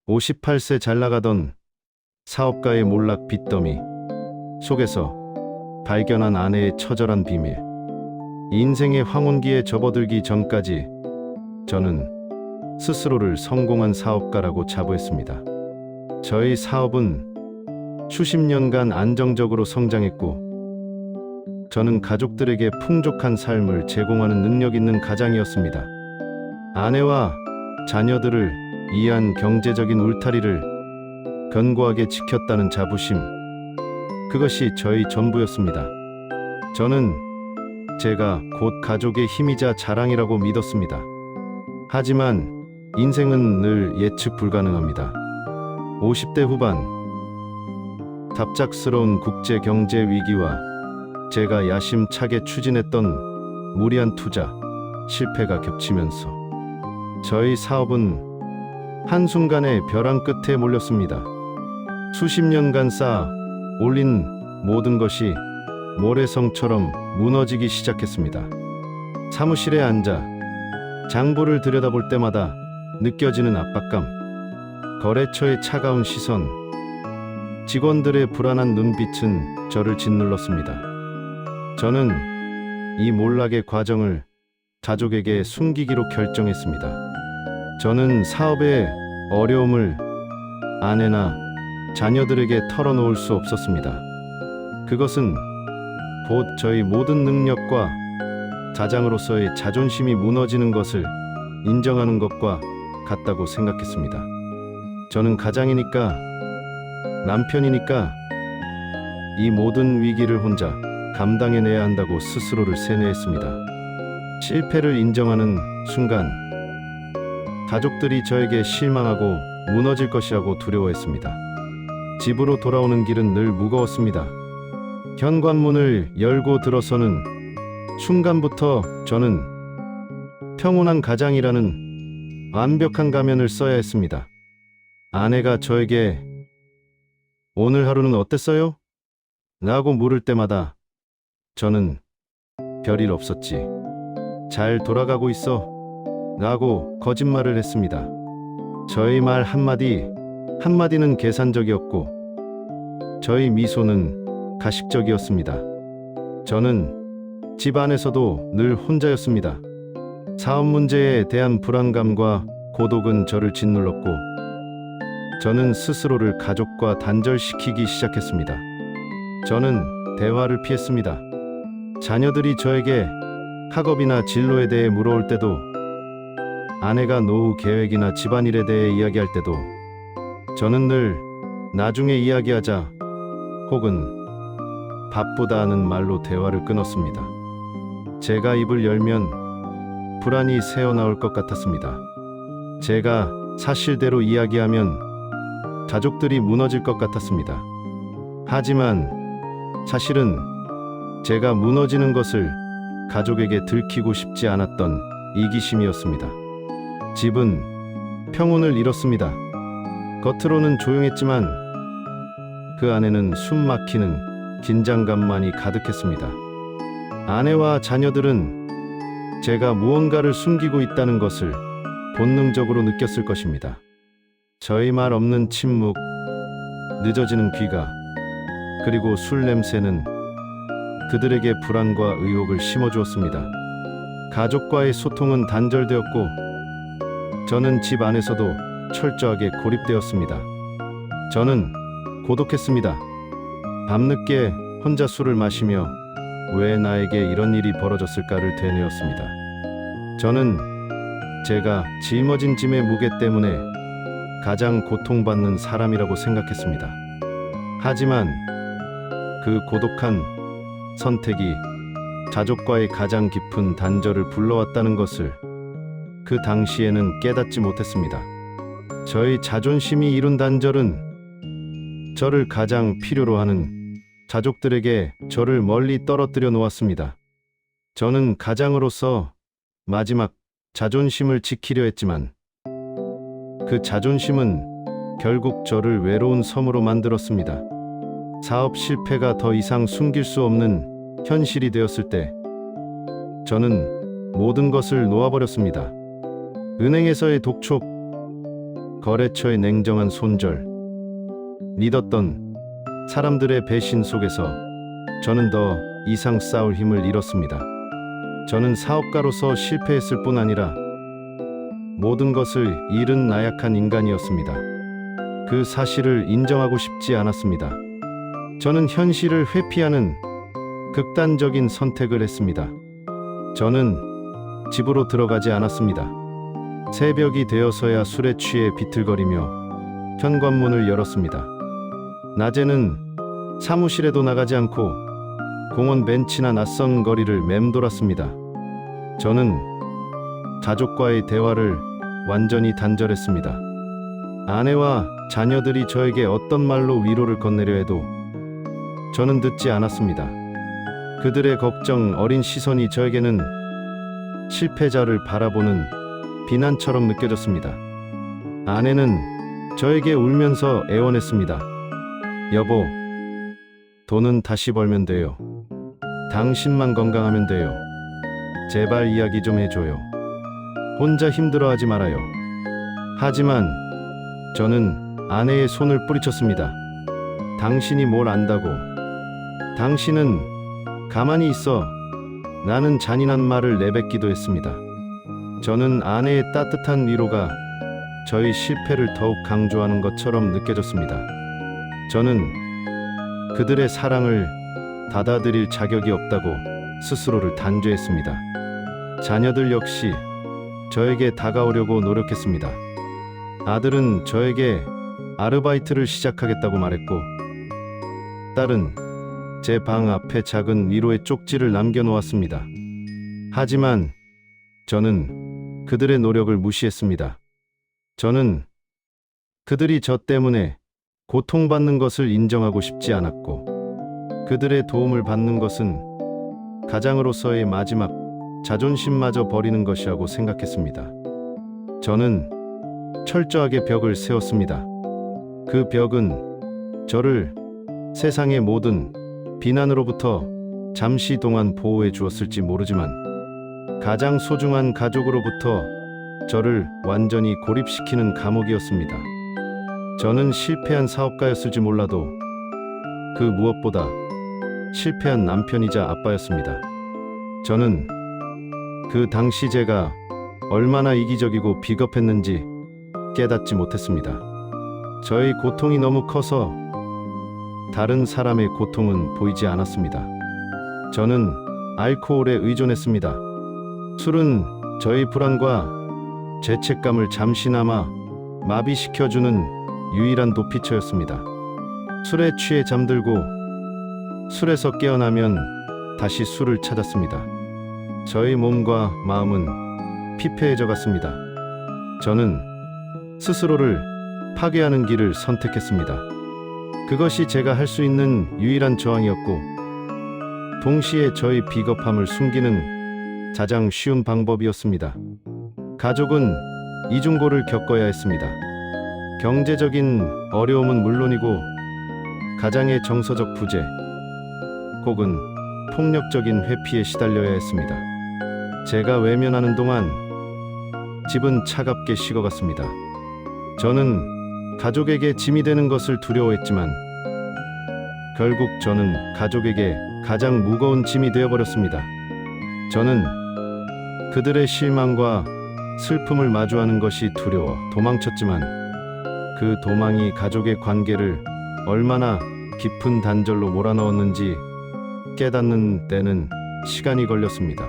58세 잘 나가던 사업가의 몰락 빚더미 속에서 발견한 아내의 처절한 비밀. 인생의 황혼기에 접어들기 전까지 저는 스스로를 성공한 사업가라고 자부했습니다. 저희 사업은 수십 년간 안정적으로 성장했고, 저는 가족들에게 풍족한 삶을 제공하는 능력 있는 가장이었습니다. 아내와 자녀들을 이해한 경제적인 울타리를 견고하게 지켰다는 자부심, 그것이 저희 전부였습니다. 저는 제가 곧 가족의 힘이자 자랑이라고 믿었습니다. 하지만 인생은 늘 예측 불가능합니다. 50대 후반, 갑작스러운 국제 경제 위기와 제가 야심차게 추진했던 무리한 투자, 실패가 겹치면서 저희 사업은 한순간에 벼랑 끝에 몰렸습니다. 수십 년간 쌓아 올린 모든 것이 모래성처럼 무너지기 시작했습니다. 사무실에 앉아 장부를 들여다볼 때마다 느껴지는 압박감, 거래처의 차가운 시선, 직원들의 불안한 눈빛은 저를 짓눌렀습니다. 저는 이 몰락의 과정을 가족에게 숨기기로 결정했습니다. 저는 사업의 어려움을 아내나 자녀들에게 털어놓을 수 없었습니다. 그것은 곧 저희 모든 능력과 가장으로서의 자존심이 무너지는 것을 인정하는 것과 같다고 생각했습니다. 저는 가장이니까, 남편이니까 이 모든 위기를 혼자 감당해내야 한다고 스스로를 세뇌했습니다. 실패를 인정하는 순간 가족들이 저에게 실망하고 무너질 것이라고 두려워했습니다. 집으로 돌아오는 길은 늘 무거웠습니다. 현관문을 열고 들어서는 순간부터 저는 평온한 가장이라는 완벽한 가면을 써야 했습니다. 아내가 저에게 "오늘 하루는 어땠어요?" 라고 물을 때마다 저는 "별일 없었지. 잘 돌아가고 있어." 라고 거짓말을 했습니다. 저희 말 한마디는 계산적이었고, 저희 미소는 가식적이었습니다. 저는 집 안에서도 늘 혼자였습니다. 사업 문제에 대한 불안감과 고독은 저를 짓눌렀고, 저는 스스로를 가족과 단절시키기 시작했습니다. 저는 대화를 피했습니다. 자녀들이 저에게 학업이나 진로에 대해 물어올 때도, 아내가 노후 계획이나 집안일에 대해 이야기할 때도 저는 늘 "나중에 이야기하자" 혹은 "바쁘다" 하는 말로 대화를 끊었습니다. 제가 입을 열면 불안이 새어나올 것 같았습니다. 제가 사실대로 이야기하면 가족들이 무너질 것 같았습니다. 하지만 사실은 제가 무너지는 것을 가족에게 들키고 싶지 않았던 이기심이었습니다. 집은 평온을 잃었습니다. 겉으로는 조용했지만 그 안에는 숨 막히는 긴장감만이 가득했습니다. 아내와 자녀들은 제가 무언가를 숨기고 있다는 것을 본능적으로 느꼈을 것입니다. 저희 말 없는 침묵, 늦어지는 귀가, 그리고 술 냄새는 그들에게 불안과 의혹을 심어주었습니다. 가족과의 소통은 단절되었고, 저는 집 안에서도 철저하게 고립되었습니다. 저는 고독했습니다. 밤늦게 혼자 술을 마시며 왜 나에게 이런 일이 벌어졌을까를 되뇌었습니다. 저는 제가 짊어진 짐의 무게 때문에 가장 고통받는 사람이라고 생각했습니다. 하지만 그 고독한 선택이 가족과의 가장 깊은 단절을 불러왔다는 것을 그 당시에는 깨닫지 못했습니다. 저희 자존심이 이룬 단절은 저를 가장 필요로 하는 가족들에게 저를 멀리 떨어뜨려 놓았습니다. 저는 가장으로서 마지막 자존심을 지키려 했지만 그 자존심은 결국 저를 외로운 섬으로 만들었습니다. 사업 실패가 더 이상 숨길 수 없는 현실이 되었을 때 저는 모든 것을 놓아버렸습니다. 은행에서의 독촉, 거래처의 냉정한 손절, 믿었던 사람들의 배신 속에서 저는 더 이상 싸울 힘을 잃었습니다. 저는 사업가로서 실패했을 뿐 아니라 모든 것을 잃은 나약한 인간이었습니다. 그 사실을 인정하고 싶지 않았습니다. 저는 현실을 회피하는 극단적인 선택을 했습니다. 저는 집으로 들어가지 않았습니다. 새벽이 되어서야 술에 취해 비틀거리며 현관문을 열었습니다. 낮에는 사무실에도 나가지 않고 공원 벤치나 낯선 거리를 맴돌았습니다. 저는 가족과의 대화를 완전히 단절했습니다. 아내와 자녀들이 저에게 어떤 말로 위로를 건네려 해도 저는 듣지 않았습니다. 그들의 걱정 어린 시선이 저에게는 실패자를 바라보는 비난처럼 느껴졌습니다. 아내는 저에게 울면서 애원했습니다. 여보, 돈은 다시 벌면 돼요. 당신만 건강하면 돼요. 제발 이야기 좀 해줘요. 혼자 힘들어하지 말아요. 하지만 저는 아내의 손을 뿌리쳤습니다. 당신이 뭘 안다고. 당신은 가만히 있어. 나는 잔인한 말을 내뱉기도 했습니다. 저는 아내의 따뜻한 위로가 저희 실패를 더욱 강조하는 것처럼 느껴졌습니다. 저는 그들의 사랑을 받아들일 자격이 없다고 스스로를 단죄했습니다. 자녀들 역시 저에게 다가오려고 노력했습니다. 아들은 저에게 아르바이트를 시작하겠다고 말했고, 딸은 제 방 앞에 작은 위로의 쪽지를 남겨놓았습니다. 하지만 저는 그들의 노력을 무시했습니다. 저는 그들이 저 때문에 고통받는 것을 인정하고 싶지 않았고, 그들의 도움을 받는 것은 가장으로서의 마지막 자존심마저 버리는 것이라고 생각했습니다. 저는 철저하게 벽을 세웠습니다. 그 벽은 저를 세상의 모든 비난으로부터 잠시 동안 보호해 주었을지 모르지만, 가장 소중한 가족으로부터 저를 완전히 고립시키는 감옥이었습니다. 저는 실패한 사업가였을지 몰라도 그 무엇보다 실패한 남편이자 아빠였습니다. 저는 그 당시 제가 얼마나 이기적이고 비겁했는지 깨닫지 못했습니다. 저의 고통이 너무 커서 다른 사람의 고통은 보이지 않았습니다. 저는 알코올에 의존했습니다. 술은 저의 불안과 죄책감을 잠시나마 마비시켜주는 유일한 도피처였습니다. 술에 취해 잠들고 술에서 깨어나면 다시 술을 찾았습니다. 저의 몸과 마음은 피폐해져 갔습니다. 저는 스스로를 파괴하는 길을 선택했습니다. 그것이 제가 할 수 있는 유일한 저항이었고, 동시에 저의 비겁함을 숨기는 가장 쉬운 방법이었습니다. 가족은 이중고를 겪어야 했습니다. 경제적인 어려움은 물론이고, 가장의 정서적 부재 혹은 폭력적인 회피에 시달려야 했습니다. 제가 외면하는 동안 집은 차갑게 식어갔습니다. 저는 가족에게 짐이 되는 것을 두려워했지만, 결국 저는 가족에게 가장 무거운 짐이 되어버렸습니다. 저는 그들의 실망과 슬픔을 마주하는 것이 두려워 도망쳤지만, 그 도망이 가족의 관계를 얼마나 깊은 단절로 몰아넣었는지 깨닫는 데는 시간이 걸렸습니다.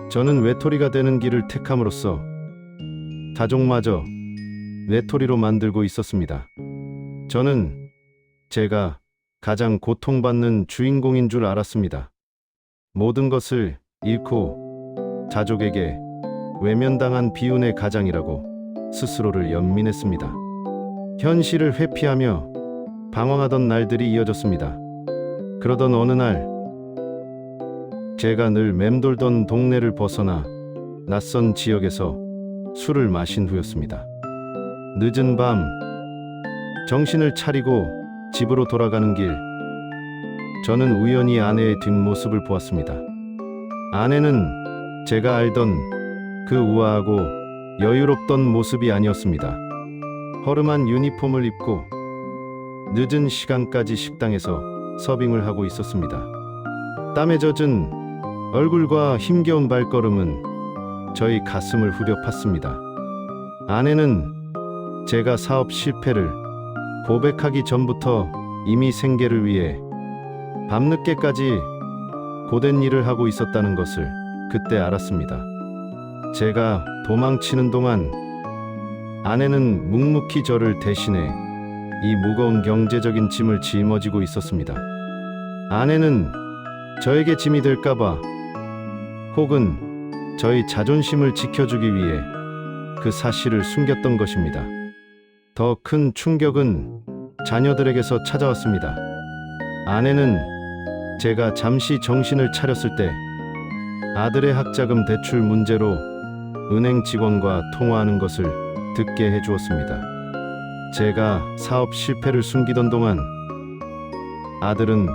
저는 외톨이가 되는 길을 택함으로써 가족마저 외톨이로 만들고 있었습니다. 저는 제가 가장 고통받는 주인공인 줄 알았습니다. 모든 것을 잃고 가족에게 외면당한 비운의 가장이라고 스스로를 연민했습니다. 현실을 회피하며 방황하던 날들이 이어졌습니다. 그러던 어느 날, 제가 늘 맴돌던 동네를 벗어나 낯선 지역에서 술을 마신 후였습니다. 늦은 밤, 정신을 차리고 집으로 돌아가는 길, 저는 우연히 아내의 뒷모습을 보았습니다. 아내는 제가 알던 그 우아하고 여유롭던 모습이 아니었습니다. 허름한 유니폼을 입고 늦은 시간까지 식당에서 서빙을 하고 있었습니다. 땀에 젖은 얼굴과 힘겨운 발걸음은 저희 가슴을 후려 팠습니다. 아내는 제가 사업 실패를 고백하기 전부터 이미 생계를 위해 밤늦게까지 고된 일을 하고 있었다는 것을 그때 알았습니다. 제가 도망치는 동안 아내는 묵묵히 저를 대신해 이 무거운 경제적인 짐을 짊어지고 있었습니다. 아내는 저에게 짐이 될까봐 혹은 저희 자존심을 지켜주기 위해 그 사실을 숨겼던 것입니다. 더 큰 충격은 자녀들에게서 찾아왔습니다. 아내는 제가 잠시 정신을 차렸을 때 아들의 학자금 대출 문제로 은행 직원과 통화하는 것을 듣게 해주었습니다. 제가 사업 실패를 숨기던 동안 아들은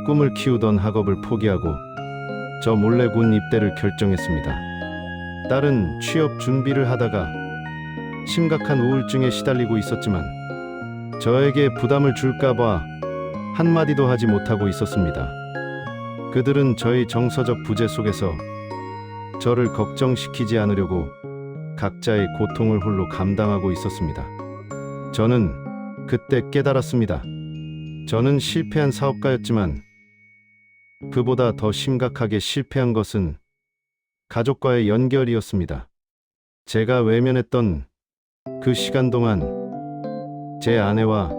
꿈을 키우던 학업을 포기하고 저 몰래 군 입대를 결정했습니다. 딸은 취업 준비를 하다가 심각한 우울증에 시달리고 있었지만 저에게 부담을 줄까봐 한마디도 하지 못하고 있었습니다. 그들은 저희 정서적 부재 속에서 저를 걱정시키지 않으려고 각자의 고통을 홀로 감당하고 있었습니다. 저는 그때 깨달았습니다. 저는 실패한 사업가였지만 그보다 더 심각하게 실패한 것은 가족과의 연결이었습니다. 제가 외면했던 그 시간 동안 제 아내와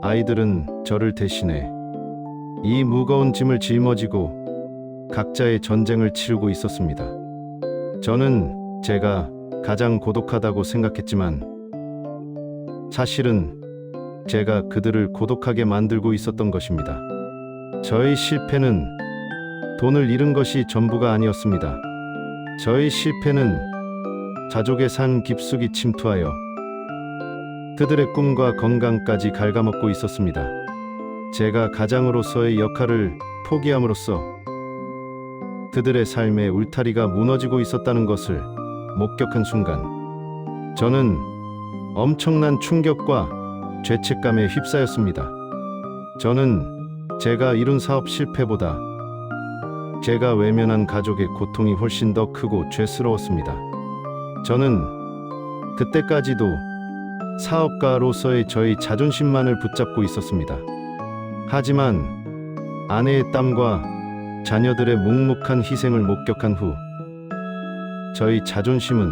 아이들은 저를 대신해 이 무거운 짐을 짊어지고 각자의 전쟁을 치르고 있었습니다. 저는 제가 가장 고독하다고 생각했지만 사실은 제가 그들을 고독하게 만들고 있었던 것입니다. 저의 실패는 돈을 잃은 것이 전부가 아니었습니다. 저의 실패는 가족의 산 깊숙이 침투하여 그들의 꿈과 건강까지 갉아먹고 있었습니다. 제가 가장으로서의 역할을 포기함으로써 그들의 삶의 울타리가 무너지고 있었다는 것을 목격한 순간 저는 엄청난 충격과 죄책감에 휩싸였습니다. 저는 제가 이룬 사업 실패보다 제가 외면한 가족의 고통이 훨씬 더 크고 죄스러웠습니다. 저는 그때까지도 사업가로서의 저희 자존심만을 붙잡고 있었습니다. 하지만 아내의 땀과 자녀들의 묵묵한 희생을 목격한 후 저희 자존심은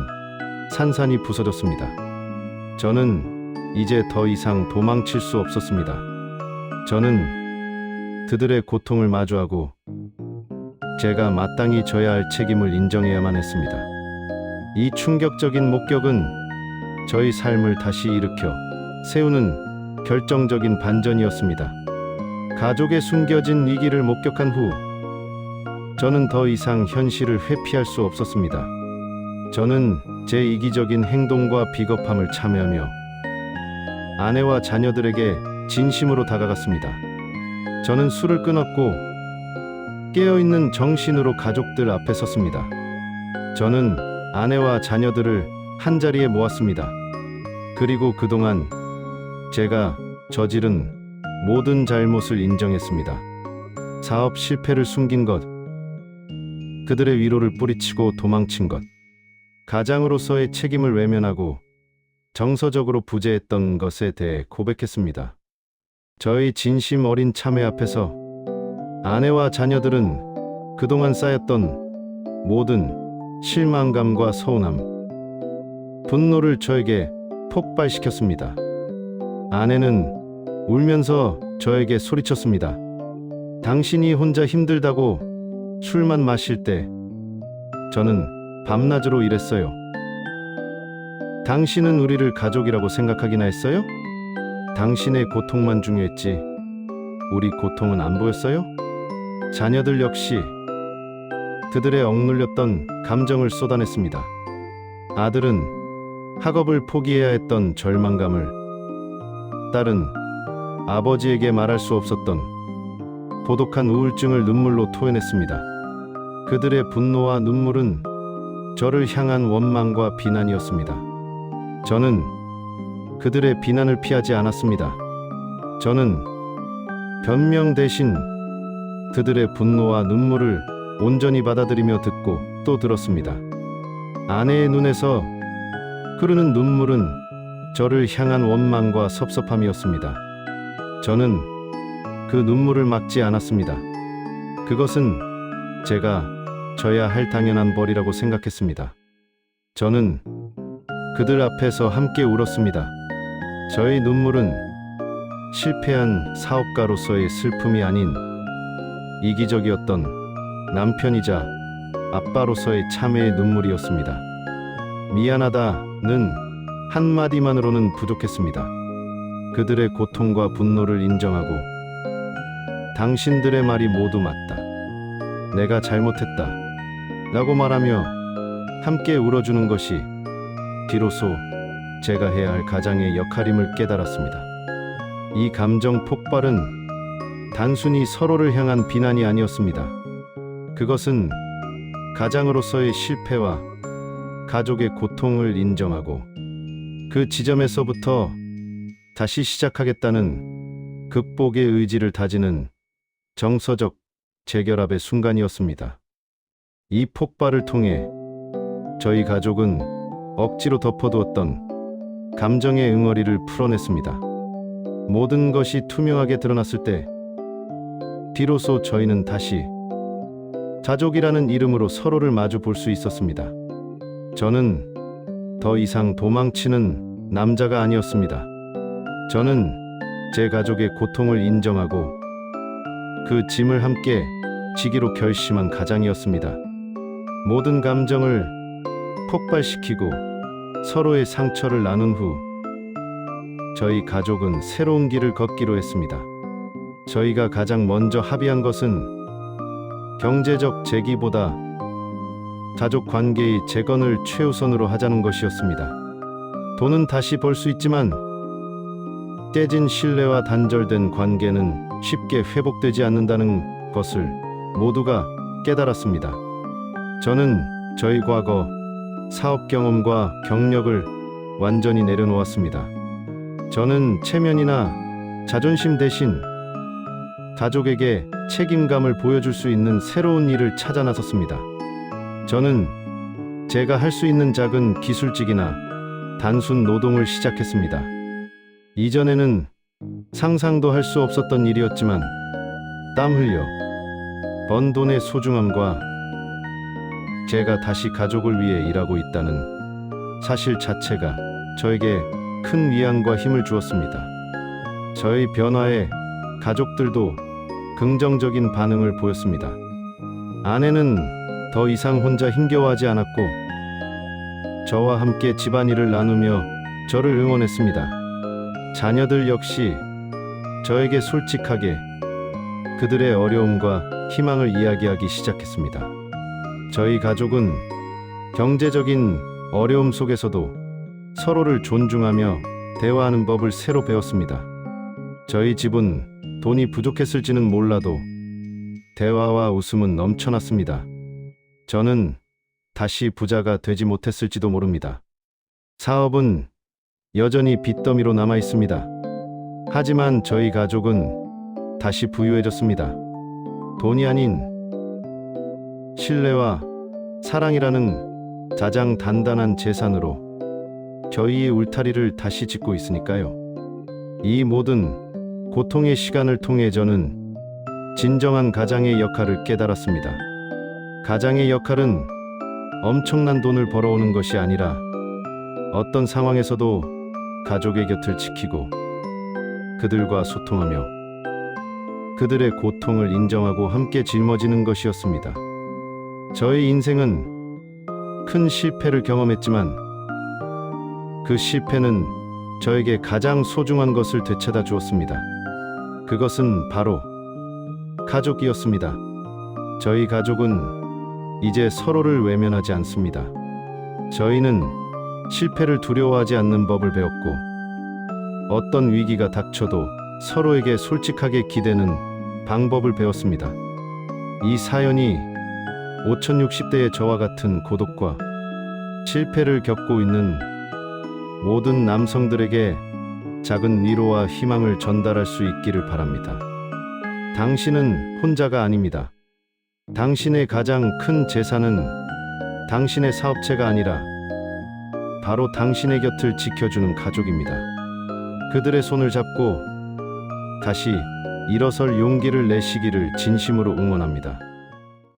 산산이 부서졌습니다. 저는 이제 더 이상 도망칠 수 없었습니다. 저는 그들의 고통을 마주하고 제가 마땅히 져야 할 책임을 인정해야만 했습니다. 이 충격적인 목격은 저희 삶을 다시 일으켜 세우는 결정적인 반전이었습니다. 가족의 숨겨진 위기를 목격한 후 저는 더 이상 현실을 회피할 수 없었습니다. 저는 제 이기적인 행동과 비겁함을 참여하며 아내와 자녀들에게 진심으로 다가갔습니다. 저는 술을 끊었고 깨어있는 정신으로 가족들 앞에 섰습니다. 저는 아내와 자녀들을 한자리에 모았습니다. 그리고 그동안 제가 저지른 모든 잘못을 인정했습니다. 사업 실패를 숨긴 것, 그들의 위로를 뿌리치고 도망친 것, 가장으로서의 책임을 외면하고 정서적으로 부재했던 것에 대해 고백했습니다. 저의 진심 어린 참회 앞에서 아내와 자녀들은 그동안 쌓였던 모든 실망감과 서운함, 분노를 저에게 폭발시켰습니다. 아내는 울면서 저에게 소리쳤습니다. 당신이 혼자 힘들다고 술만 마실 때 저는 밤낮으로 일했어요. 당신은 우리를 가족이라고 생각하기나 했어요? 당신의 고통만 중요했지 우리 고통은 안 보였어요? 자녀들 역시 그들의 억눌렸던 감정을 쏟아냈습니다. 아들은 학업을 포기해야 했던 절망감을, 딸은 아버지에게 말할 수 없었던 고독한 우울증을 눈물로 토해냈습니다. 그들의 분노와 눈물은 저를 향한 원망과 비난이었습니다. 저는 그들의 비난을 피하지 않았습니다. 저는 변명 대신 그들의 분노와 눈물을 온전히 받아들이며 듣고 또 들었습니다. 아내의 눈에서 흐르는 눈물은 저를 향한 원망과 섭섭함이었습니다. 저는 그 눈물을 막지 않았습니다. 그것은 제가 져야 할 당연한 벌이라고 생각했습니다. 저는 그들 앞에서 함께 울었습니다. 저의 눈물은 실패한 사업가로서의 슬픔이 아닌 이기적이었던 남편이자 아빠로서의 참회의 눈물이었습니다. 미안하다는 한마디만으로는 부족했습니다. 그들의 고통과 분노를 인정하고 당신들의 말이 모두 맞다. 내가 잘못했다. 라고 말하며 함께 울어주는 것이 비로소 제가 해야 할 가장의 역할임을 깨달았습니다. 이 감정 폭발은 단순히 서로를 향한 비난이 아니었습니다. 그것은 가장으로서의 실패와 가족의 고통을 인정하고 그 지점에서부터 다시 시작하겠다는 극복의 의지를 다지는 정서적 재결합의 순간이었습니다. 이 폭발을 통해 저희 가족은 억지로 덮어두었던 감정의 응어리를 풀어냈습니다. 모든 것이 투명하게 드러났을 때 비로소 저희는 다시 가족이라는 이름으로 서로를 마주 볼 수 있었습니다. 저는 더 이상 도망치는 남자가 아니었습니다. 저는 제 가족의 고통을 인정하고 그 짐을 함께 지기로 결심한 가장이었습니다. 모든 감정을 폭발시키고 서로의 상처를 나눈 후 저희 가족은 새로운 길을 걷기로 했습니다. 저희가 가장 먼저 합의한 것은 경제적 재기보다 가족 관계의 재건을 최우선으로 하자는 것이었습니다. 돈은 다시 벌 수 있지만 깨진 신뢰와 단절된 관계는 쉽게 회복되지 않는다는 것을 모두가 깨달았습니다. 저는 저희 과거 사업 경험과 경력을 완전히 내려놓았습니다. 저는 체면이나 자존심 대신 가족에게 책임감을 보여줄 수 있는 새로운 일을 찾아 나섰습니다. 저는 제가 할 수 있는 작은 기술직이나 단순 노동을 시작했습니다. 이전에는 상상도 할 수 없었던 일이었지만 땀 흘려 번 돈의 소중함과 제가 다시 가족을 위해 일하고 있다는 사실 자체가 저에게 큰 위안과 힘을 주었습니다. 저의 변화에 가족들도 긍정적인 반응을 보였습니다. 아내는 더 이상 혼자 힘겨워하지 않았고 저와 함께 집안일을 나누며 저를 응원했습니다. 자녀들 역시 저에게 솔직하게 그들의 어려움과 희망을 이야기하기 시작했습니다. 저희 가족은 경제적인 어려움 속에서도 서로를 존중하며 대화하는 법을 새로 배웠습니다. 저희 집은 돈이 부족했을지는 몰라도 대화와 웃음은 넘쳐났습니다. 저는 다시 부자가 되지 못했을지도 모릅니다. 사업은 여전히 빚더미로 남아 있습니다. 하지만 저희 가족은 다시 부유해졌습니다. 돈이 아닌 신뢰와 사랑이라는 가장 단단한 재산으로 저희의 울타리를 다시 짓고 있으니까요. 이 모든 고통의 시간을 통해 저는 진정한 가장의 역할을 깨달았습니다. 가장의 역할은 엄청난 돈을 벌어오는 것이 아니라 어떤 상황에서도 가족의 곁을 지키고 그들과 소통하며 그들의 고통을 인정하고 함께 짊어지는 것이었습니다. 저의 인생은 큰 실패를 경험했지만 그 실패는 저에게 가장 소중한 것을 되찾아 주었습니다. 그것은 바로 가족이었습니다. 저희 가족은 이제 서로를 외면하지 않습니다. 저희는 실패를 두려워하지 않는 법을 배웠고 어떤 위기가 닥쳐도 서로에게 솔직하게 기대는 방법을 배웠습니다. 이 사연이 5060대의 저와 같은 고독과 실패를 겪고 있는 모든 남성들에게 작은 위로와 희망을 전달할 수 있기를 바랍니다. 당신은 혼자가 아닙니다. 당신의 가장 큰 재산은 당신의 사업체가 아니라 바로 당신의 곁을 지켜주는 가족입니다. 그들의 손을 잡고 다시 일어설 용기를 내시기를 진심으로 응원합니다.